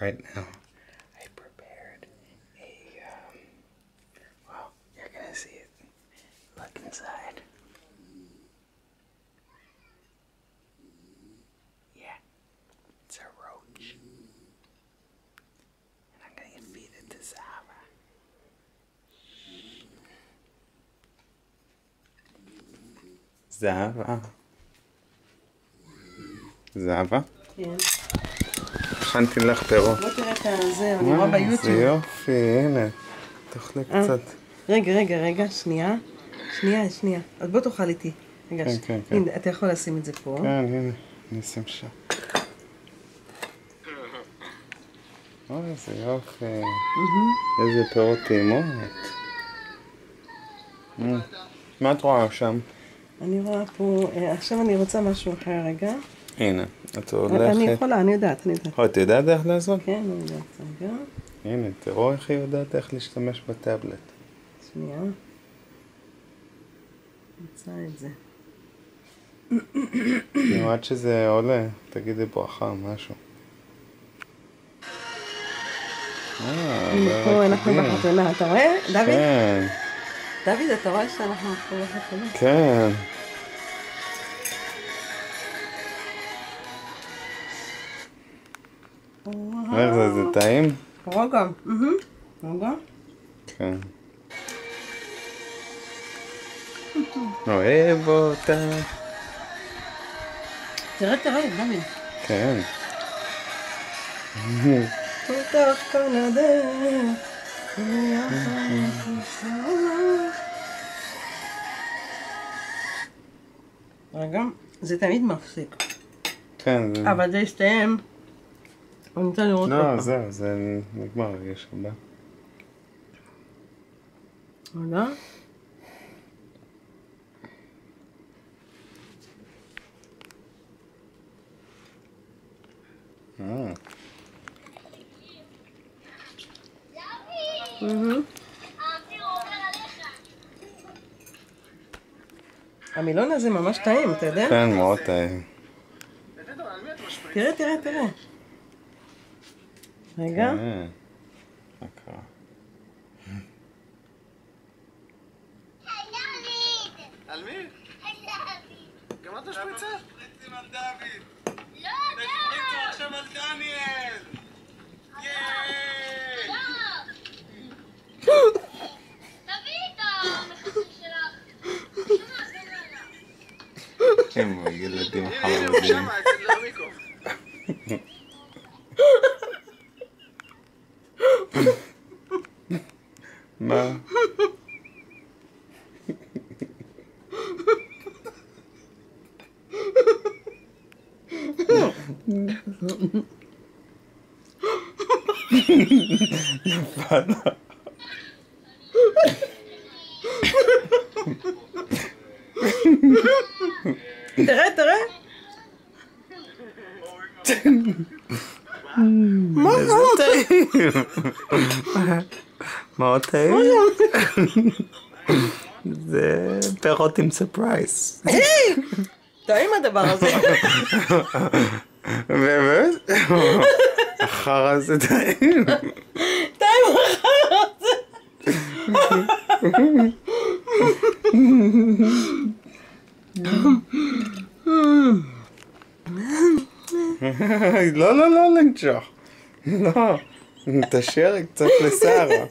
right now. I prepared a, well, you're gonna see it. Look inside. Yeah, it's a roach. And I'm gonna feed it to Zava. Zava. זהבה? כן. הכנתי לך פירות. בוא תראה את זה, אני רואה ביוטיוב. זה יופי, הנה. תאכלי קצת. רגע, שנייה. אז בוא תאכל איתי. רגע, כן. הנה, אתה יכול לשים את זה פה. כן, הנה, אני אשים שם. אוי, איזה יופי. איזה פירות טעימות. מה את רואה שם? אני רואה פה, עכשיו אני רוצה משהו אחר רגע. הנה, את הולכת. אני יכולה, אני יודעת. את יודעת איך לעשות? כן, אני יודעת, רגע. הנה, תראו איך היא יודעת איך להשתמש בטאבלט. שנייה. נמצא את זה. עד שזה עולה, תגידי ברכה, משהו. פה אנחנו בחתונה, אתה רואה, דוד? כן. דוד, אתה רואה שאנחנו בחתונה? כן. איך זה טעים? רגע. כן. אוהב אותה. תראה, דוד. כן. תותח קנדה. רגע, זה תמיד מפסיק. כן, זה... אבל זה הסתיים. אני רוצה לראות לא, אותך. זהו, זה נגמר, יש הבא. רגע. המילון הזה ממש טעים, אתה יודע? כן, מאוד טעים. תראה. רגע. מה קרה? על מי? גם את השפריצה? שפריצים על דוד. לא, שפריצו עכשיו על דניאל. ייי! תביאי את המחסים שלך. הם ילדים הנה, חמודים. הוא שמה, אצל לרמיקוב. מה? נפל. תראה. מה מאוד טעים? זה פירות עם ספרייז. טעים הדבר הזה. באמת? החרא זה טעים. טעים החרא הזה. לא לנשוך. לא. תשאיר קצת לשרה.